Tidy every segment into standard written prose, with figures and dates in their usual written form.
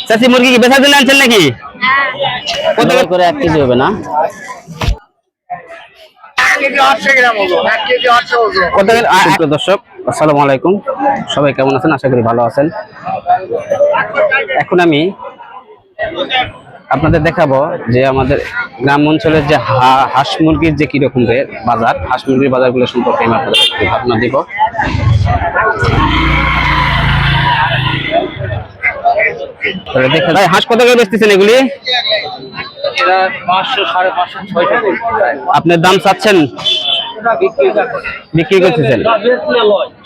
চাচি মুরগি কি বেচার জন্য আনছেন নাকি? কত করে 1 কেজি হবে না? দর্শক আসসালামু আলাইকুম, সবাই কেমন আছেন? আশা করি ভালো আছেন। এখন আমি আপনাদের দেখাবো যে আমাদের গ্রাম অঞ্চলের যে হাঁস মুরগির যে কিরকম বাজার, হাঁস মুরগির বাজারগুলো সম্পর্কে আমি আপনাদের ধারণা দিব। দেখেন ভাই, হাঁস কত করে বেচতেছেন এগুলি? 500, 550, 600। আপনার দাম চাচ্ছেন, বিক্রি করতেছেন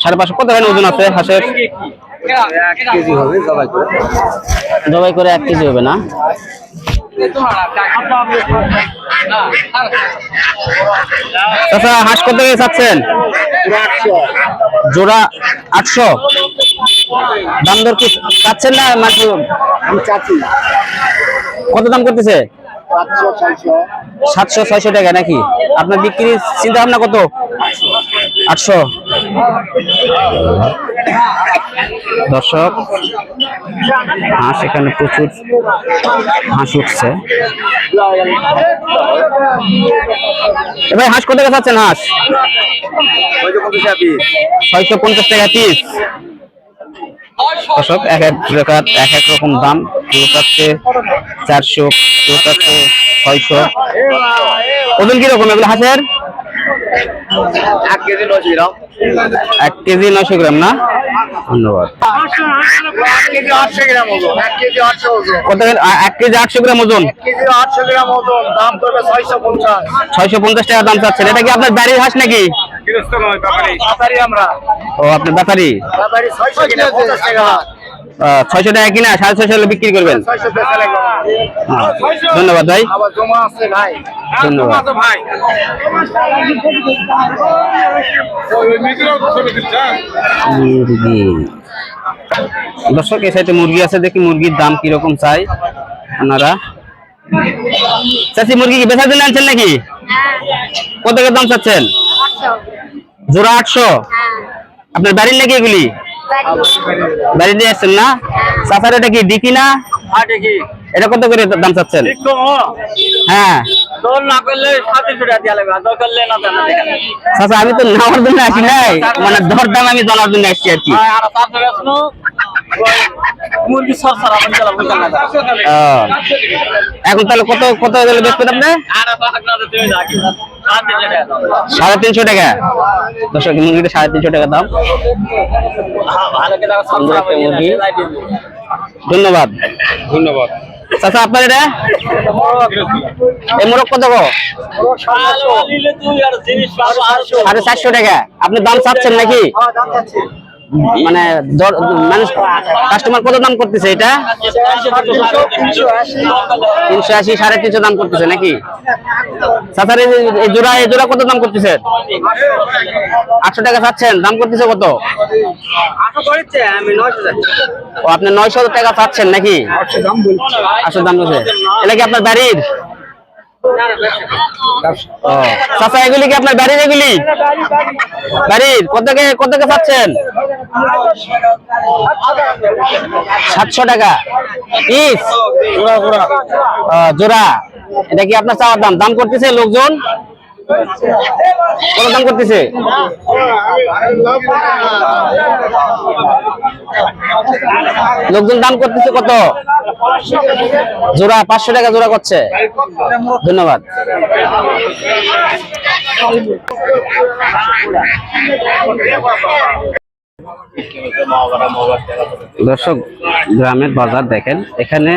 550? কত ওজন আছে হাঁসের? 1 কেজি হবে জবাই করে 1 কেজি হবে না? আচ্ছা, হাঁস কত করে চাচ্ছেন? জোড়া 800। দাম দর কি চাচ্ছেন না মাত্র? কত দাম করতেছে? 700-600 টাকা নাকি? আপনার বিক্রির চিন্তা ভাবনা কত? 800। দর্শক, হাঁস এখানে প্রচুর হাঁস উঠছে। এবার হাঁস কত টাকা চাচ্ছেন? হাঁস 650 টাকা পিস। দর্শক, এক এক রকম দাম। কেউ চাচ্ছে 400, কেউ চাচ্ছে 600। ওজন কিরকম এগুলো হাঁসের? 1 কেজি 900 গ্রাম। 1 কেজি 900 গ্রাম না? ধন্যবাদ। 1 কেজি 800 গ্রাম ওজন। 1 কেজি 800 ওজন। কত? 1 কেজি 800 গ্রাম ওজন। 1 কেজি 800 গ্রাম ওজন। দাম পড়বে 650। 650 টাকা দাম চাচ্ছেন। এটা কি আপনার বাড়ির হাঁস নাকি? গৃহস্থ নয়, ব্যাপারী আমরা। ও, আপনার ব্যাপারী। 600 কিনা 50 টাকা। 600 টাকা কিনা 650 হলে বিক্রি করবেন। 600 টাকা লাগবে। ধন্যবাদ ভাই। আবার জমা আছে ভাই। ধন্যবাদ ভাই। মুরগি। দর্শক, এই সাইডে মুরগি আছে, দেখি মুরগির দাম কিরকম চাই আপনারা। চাচি, মুরগি কি বেচার জন্য আনছেন নাকি? কত টাকা দাম চাচ্ছেন? জোড়া 800। আপনার বাড়ির নাকি এগুলি? বাড়ি দিয়ে আসছেন না? চাচার এটা কি ডিকি না? এটা কত করে দাম চাচ্ছেন? হ্যাঁ চাচা, আমি তো নেওয়ার জন্য আসি নাই, মানে দর দাম আমি জানার জন্য আসছি আর কি। এখন তাহলে কত কত গেলে বেচবেন আপনি? 350 টাকা। দর্শক, মুরগিটা 350 টাকা দাম। ধন্যবাদ। ধন্যবাদ। চাচা, আপনার এটা এই মোরগ কত? 450 টাকা। আপনি দাম চাচ্ছেন নাকি? মানে মানুষ কাস্টমার কত দাম করতেছে এটা? 380, 350 দাম করতেছে নাকি? চাচার এই জোড়া কত দাম করতেছে? 800 টাকা চাচ্ছেন, দাম করতেছে কত? ও, আপনি 900 টাকা চাচ্ছেন নাকি? 800 দাম বলছে। এটা কি আপনার বাড়ির? চাচা, এগুলি কি আপনার বাড়ির? এগুলি বাড়ির? কত টাকা চাচ্ছেন? 700 টাকা পিস জোড়া। এটা কি আপনার চাওয়ার দাম? দাম করতেছে লোকজন? কত দাম করতেছে? লোকজন দাম করতেছে কত? জোড়া 500 টাকা জোড়া করছে। ধন্যবাদ। দর্শক, গ্রামের বাজার দেখেন, এখানে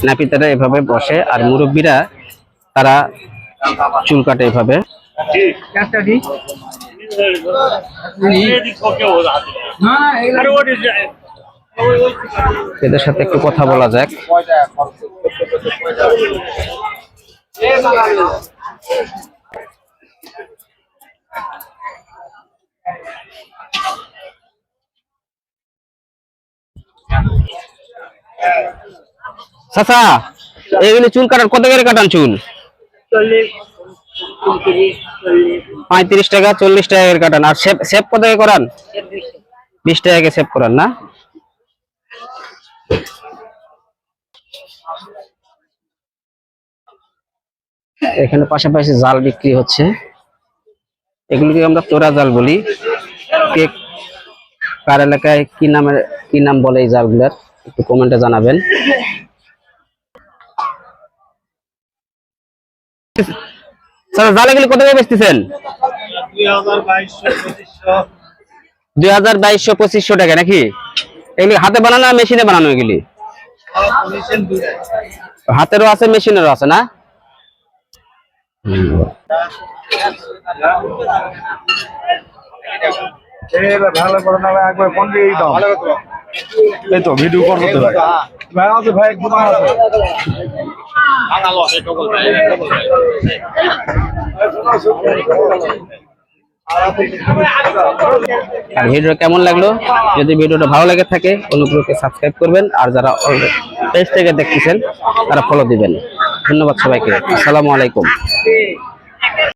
নাপিতারা এভাবে বসে আর মুরব্বীরা তারা চুল কাটে এভাবে। এদের সাথে একটু কথা বলা যাক। চাচা, এগুলি চুল কাটার কত করে কাটান চুল? 35 টাকা, 40 টাকা করে কাটান। আর সেভ কত করে করান? 20 টাকা সেভ করান না? এখানে পাশাপাশি জাল বিক্রি হচ্ছে, এগুলোকে আমরা তোরা জাল বলি। কে কার এলাকায় কি নাম বলে এই জালগুলার একটু কমেন্টে জানাবেন। স্যার জাল এগুলি কত করে বেচতেছেন? 2200-2500 টাকা নাকি? এগুলি হাতে বানানো না মেশিনে বানানো? এগুলি হাতেরও আছে মেশিনেরও আছে না? ভালো করে না একবার ফোন দিয়ে দাও। এই তো ভিডিও করবো তো ভাই। ভাই আছে ভাই একদম আছে। আর ভিডিও কেমন লাগলো? যদি ভিডিওটা ভালো লাগে থাকে অনুগ্রহ করে সাবস্ক্রাইব করবেন, আর যারা পেজ থেকে দেখতেছেন তারা ফলো দিবেন। ধন্যবাদ সবাইকে। আসসালামু আলাইকুম।